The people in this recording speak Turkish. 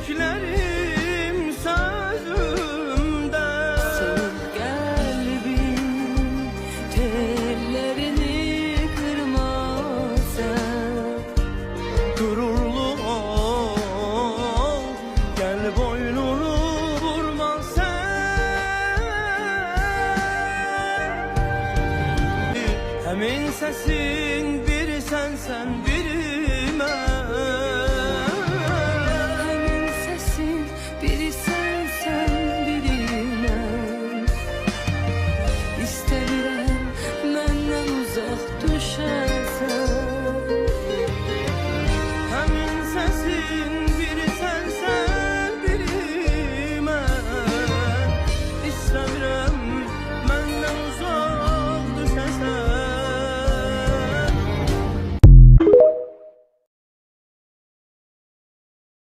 Dediklerim sözümde. Soğuk kalbim tellerini kırma sen. Gururlu ol, gel boynunu vurma sen. Hemin sesin bir sen